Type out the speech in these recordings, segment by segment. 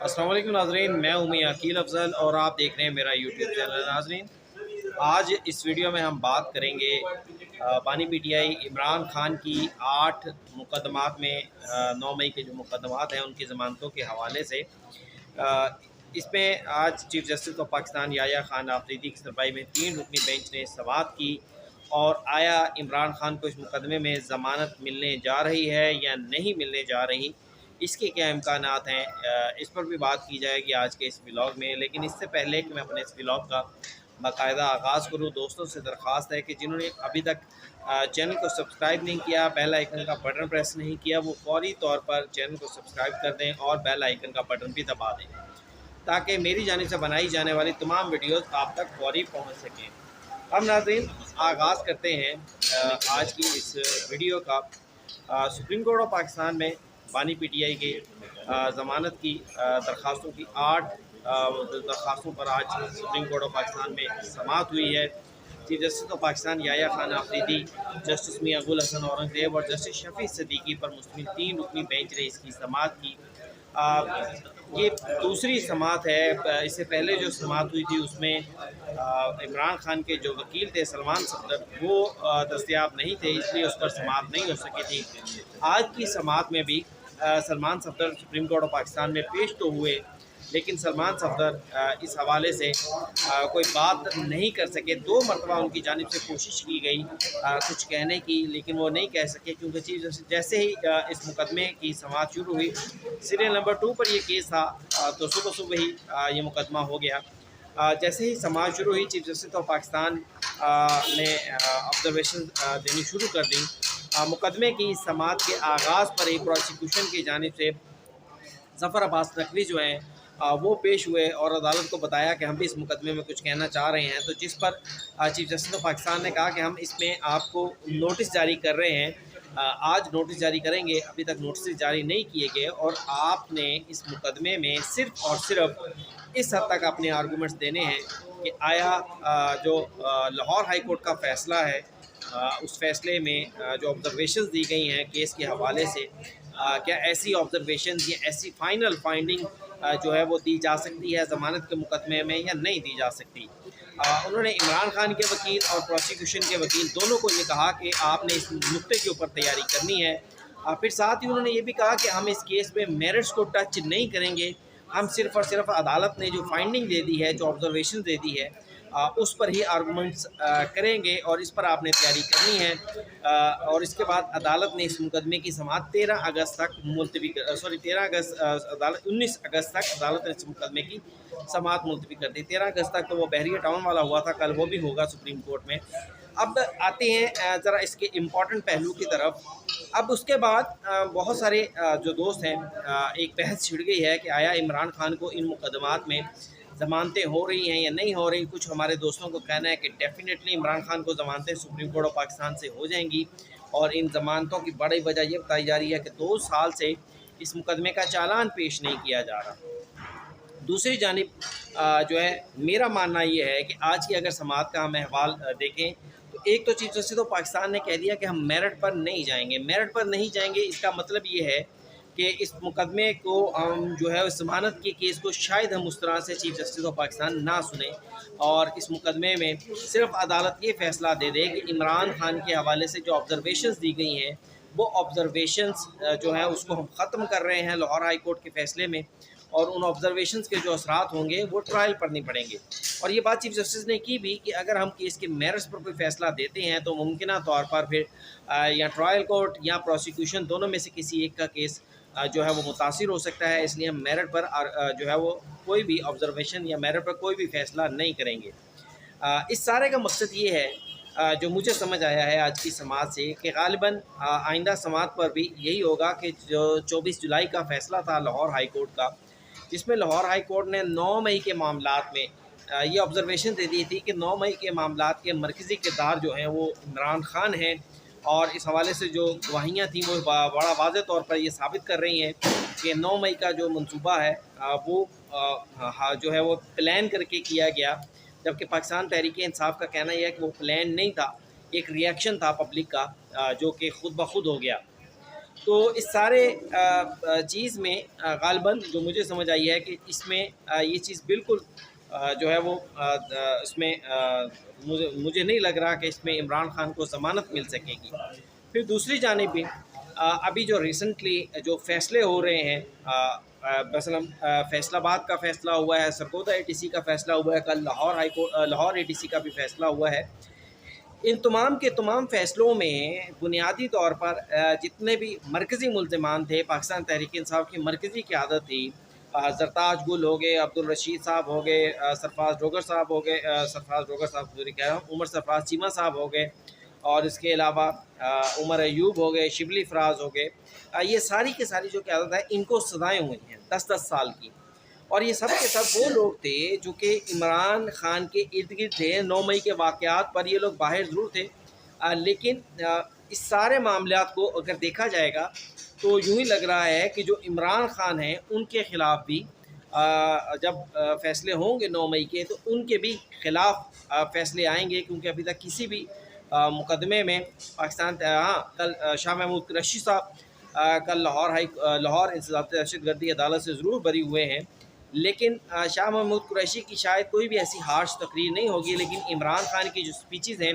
अस्सलाम वालेकुम नाज़रीन, मैं हूं मियां अकील अफजल और आप देख रहे हैं मेरा यूट्यूब चैनल। नाज़रीन, आज इस वीडियो में हम बात करेंगे बानी पीटीआई इमरान खान की 8 मुकदमात में 9 मई के जो मुकदमात हैं उनकी ज़मानतों के हवाले से। इसमें आज chief justice of Pakistan Yahya Khan Afridi की सरबराही में 3 रुकनी बेंच ने समाअत की और आया इमरान खान को इस मुकदमे में ज़मानत मिलने जा रही है या नहीं मिलने जा रही, इसके क्या इम्कानात हैं, इस पर भी बात की जाएगी आज के इस व्लॉग में। लेकिन इससे पहले कि मैं अपने इस व्लॉग का बाकायदा आगाज़ करूँ, दोस्तों से दरख्वास्त है कि जिन्होंने अभी तक चैनल को सब्सक्राइब नहीं किया, बेल आइकन का बटन प्रेस नहीं किया, वो फौरी तौर पर चैनल को सब्सक्राइब कर दें और बेल आइकन का बटन भी दबा दें ताकि मेरी जानिब से बनाई जाने वाली तमाम वीडियोज़ आप तक फौरी पहुँच सकें। हम नाज़रीन आगाज़ करते हैं आज की इस वीडियो का। सुप्रीम कोर्ट ऑफ पाकिस्तान में बानी पीटीआई के ज़मानत की दरख्वास्तों की 8 दरख्वास्तों पर आज सुप्रीम कोर्ट ऑफ पाकिस्तान में समाअत हुई है। Chief justice of Pakistan Yahya Khan Afridi, justice Mian Gul Hassan Aurangzeb और जस्टिस शफी सिद्दीकी पर मुश्तमिल 3 रुकनी बेंच ने इसकी समाअत की। ये दूसरी समाअत है। इससे पहले जो समाअत हुई थी उसमें इमरान खान के जो वकील थे सलमान सफदर, वो दस्तयाब नहीं थे, इसलिए उस पर समाअत नहीं हो सकी थी। आज की समाअत में भी Salman Safdar supreme court of Pakistan में पेश तो हुए, लेकिन सलमान सफदर इस हवाले से कोई बात नहीं कर सके। 2 मरतबा उनकी जानिब से कोशिश की गई कुछ कहने की, लेकिन वो नहीं कह सके क्योंकि चीफ जस्टिस जैसे ही इस मुकदमे की समाअत शुरू हुई, सीरियल नंबर 2 पर ये केस था, तो सुबह सुबह ही ये मुकदमा हो गया। जैसे ही समाअत शुरू हुई, चीफ जस्टिस ऑफ पाकिस्तान ने ऑब्जर्वेशन देनी शुरू कर दी। मुकदमे की समाअत के आगाज़ पर ही प्रोसिक्यूशन की जानिब से ज़फ़र अब्बास नकवी जो हैं वो पेश हुए और अदालत को बताया कि हम भी इस मुकदमे में कुछ कहना चाह रहे हैं। तो जिस पर चीफ जस्टिस ऑफ पाकिस्तान ने कहा कि हम इसमें आपको नोटिस जारी कर रहे हैं, आज नोटिस जारी करेंगे, अभी तक नोटिस जारी नहीं किए गए और आपने इस मुकदमे में सिर्फ़ और सिर्फ इस हद तक अपने आर्गूमेंट्स देने हैं कि आया जो लाहौर हाई कोर्ट का फ़ैसला है, उस फैसले में जो ऑब्जर्वेशंस दी गई हैं केस के हवाले से, क्या ऐसी ऑब्जर्वेशंस या ऐसी फ़ाइनल फाइंडिंग जो है वो दी जा सकती है ज़मानत के मुकदमे में या नहीं दी जा सकती। उन्होंने इमरान खान के वकील और प्रोसिक्यूशन के वकील दोनों को ये कहा कि आपने इस नुक्ते के ऊपर तैयारी करनी है। फिर साथ ही उन्होंने ये भी कहा कि हम इस केस में मेरिट्स को टच नहीं करेंगे, हम सिर्फ़ और सिर्फ अदालत ने जो फाइंडिंग दे दी है, जो ऑब्जर्वेशन दे दी है, उस पर ही आर्गूमेंट्स करेंगे और इस पर आपने तैयारी करनी है। और इसके बाद अदालत ने इस मुकदमे की समाअत 13 अगस्त तक मुलतवी 13 अगस्त अदालत 19 अगस्त तक अदालत ने इस मुकदमे की समाअत मुलतवी कर दी। 13 अगस्त तक तो वो बहरिया टाउन वाला हुआ था, कल वो भी होगा सुप्रीम कोर्ट में। अब आते हैं ज़रा इसके इम्पॉर्टेंट पहलू की तरफ। अब उसके बाद बहुत सारे जो दोस्त हैं, एक बहस छिड़ गई है कि आया इमरान खान को इन मुकदमात में ज़मानतें हो रही हैं या नहीं हो रही। कुछ हमारे दोस्तों को कहना है कि डेफ़िनेटली इमरान खान को ज़मानतें सुप्रीम कोर्ट ऑफ पाकिस्तान से हो जाएंगी और इन ज़मानतों की बड़ी वजह ये बताई जा रही है कि 2 साल से इस मुकदमे का चालान पेश नहीं किया जा रहा। दूसरी जानिब जो है मेरा मानना ये है कि आज की अगर समाअत का हम अहवाल देखें तो एक तो चीफ जस्टिस ऑफ पाकिस्तान ने कह दिया कि हम मेरिट पर नहीं जाएंगे। मेरिट पर नहीं जाएंगे इसका मतलब ये है कि इस मुकदमे को हम जो है ज़मानत के केस को शायद हम उस तरह से चीफ जस्टिस ऑफ पाकिस्तान ना सुने और इस मुकदमे में सिर्फ अदालत ये फ़ैसला दे दे कि इमरान खान के हवाले से जो ऑब्जर्वेशंस दी गई हैं वो ऑब्जर्वेशंस जो है उसको हम ख़त्म कर रहे हैं लाहौर हाई कोर्ट के फ़ैसले में, और उन ऑब्जर्वेशंस के जो असरात होंगे वो ट्रायल पर नहीं पड़ेंगे। और ये बात चीफ जस्टिस ने की भी कि अगर हम केस के मेरिट्स पर कोई फ़ैसला देते हैं तो मुमकिन तौर पर फिर या ट्रायल कोर्ट या प्रोसिक्यूशन दोनों में से किसी एक का केस जो है वो मुतासिर हो सकता है। इसलिए हम मेरिट पर जो है वो कोई भी ऑब्जर्वेशन या मेरिट पर कोई भी फ़ैसला नहीं करेंगे। इस सारे का मकसद ये है जो मुझे समझ आया है आज की समाअत से कि ग़ालिबन आइंदा समाअत पर भी यही होगा कि जो 24 जुलाई का फ़ैसला था लाहौर हाई कोर्ट का, जिसमें लाहौर हाई कोर्ट ने 9 मई के मामलात में ये ऑब्जर्वेशन दे दी थी कि 9 मई के मामलात के मरकज़ी किरदार जो हैं वो इमरान खान हैं, और इस हवाले से जो गवाहियाँ थी वो बड़ा वाज़ेह तौर पर ये साबित कर रही हैं कि 9 मई का जो मंसूबा है वो जो है वो प्लान करके किया गया, जबकि पाकिस्तान तहरीक इंसाफ का कहना यह है कि वो प्लान नहीं था, एक रिएक्शन था पब्लिक का जो कि खुद ब खुद हो गया। तो इस सारे चीज़ में ग़ालिबन जो मुझे समझ आई है कि इसमें ये चीज़ बिल्कुल जो है वो इसमें मुझे नहीं लग रहा कि इसमें इमरान खान को ज़मानत मिल सकेगी। फिर दूसरी जानिब भी अभी जो रिसेंटली जो फ़ैसले हो रहे हैं, मसलन फैसलाबाद का फ़ैसला हुआ है, सरगोदा एटीसी का फ़ैसला हुआ है, कल लाहौर एटीसी का भी फ़ैसला हुआ है। इन तमाम के तमाम फ़ैसलों में बुनियादी तौर पर जितने भी मरकज़ी मुल्ज़िमान थे, पाकिस्तान तहरीक इंसाफ की मरकज़ी क़यादत थी, ज़रताज गुल हो गए, अब्दुल रशीद साहब हो गए, सरफराज डोगर साहब हो गए, सरफराज डोगर साहब सॉरी कह रहा हूँ, उमर सरफराज चीमा साहब हो गए, और इसके अलावा उमर अयूब हो गए, शिबली फराज हो गए, ये सारी की सारी जो क़यादत है इनको सज़ाएँ हुई हैं 10-10 साल की। और ये सब के सब वो लोग थे जो कि इमरान खान के इर्द गिर्द थे। 9 मई के वाक़यात पर ये लोग बाहर ज़रूर थे, लेकिन इस सारे मामलात को अगर देखा जाएगा तो यूँ ही लग रहा है कि जो इमरान खान हैं उनके ख़िलाफ़ भी जब फ़ैसले होंगे 9 मई के, तो उनके भी ख़िलाफ़ फ़ैसले आएंगे, क्योंकि अभी तक किसी भी मुकदमे में पाकिस्तान हाँ, कल शाह महमूद कुरैशी साहब कल लाहौर इंसदाद दहशतगर्दी अदालत से ज़रूर बरी हुए हैं, लेकिन शाह महमूद कुरैशी की शायद कोई भी ऐसी हार्श तकरीर नहीं होगी। लेकिन इमरान खान की जो स्पीचेज़ हैं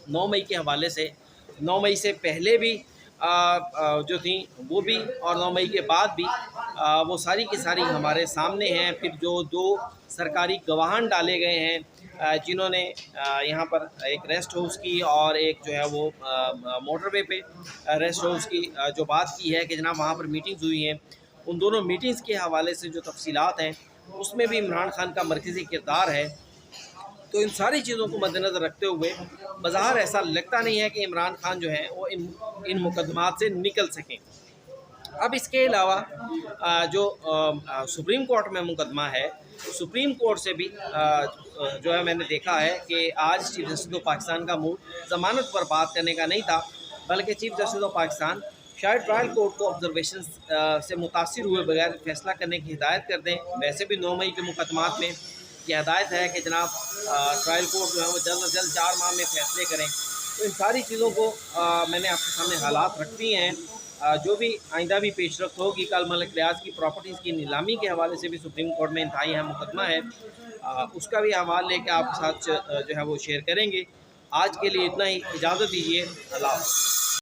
9 मई के हवाले से, 9 मई से पहले भी जो थी वो भी, और 9 मई के बाद भी वो सारी की सारी हमारे सामने हैं। फिर जो 2 सरकारी गवाहान डाले गए हैं जिन्होंने यहाँ पर एक रेस्ट हाउस की और एक जो है वो मोटरवे पे रेस्ट हाउस की जो बात की है कि जनाब वहाँ पर मीटिंग्स हुई हैं, उन दोनों मीटिंग्स के हवाले से जो तफसीलात हैं उसमें भी इमरान खान का मरकज़ी किरदार है। तो इन सारी चीज़ों को मद्देनज़र रखते हुए बज़ाहिर ऐसा लगता नहीं है कि इमरान खान जो है वो इन मुकदमात से निकल सकें। अब इसके अलावा जो सुप्रीम कोर्ट में मुकदमा है, सुप्रीम कोर्ट से भी जो है मैंने देखा है कि आज चीफ जस्टिस ऑफ पाकिस्तान का मूड ज़मानत पर बात करने का नहीं था, बल्कि चीफ जस्टिस ऑफ पाकिस्तान शायद ट्रायल कोर्ट को ऑब्जर्वेशन से मुतासिर हुए बगैर फैसला करने की हिदायत कर दें। वैसे भी 9 मई के मुकदमात में ये हिदायत है कि जनाब ट्रायल कोर्ट जो है वो जल्द अज जल्द 4 माह में फ़ैसले करें। तो इन सारी चीज़ों को मैंने आपके सामने हालात रख दिए हैं। जो भी आइंदा भी पेशरफ्त होगी, कल मलिक रियाज की प्रॉपर्टीज़ की नीलामी के हवाले से भी सुप्रीम कोर्ट में इंतहाई अहम मुकदमा है, उसका भी हवाला लेकर आपके साथ जो है वो शेयर करेंगे। आज के लिए इतना ही, इजाज़त दीजिए, अल्लाह हाफ़िज़।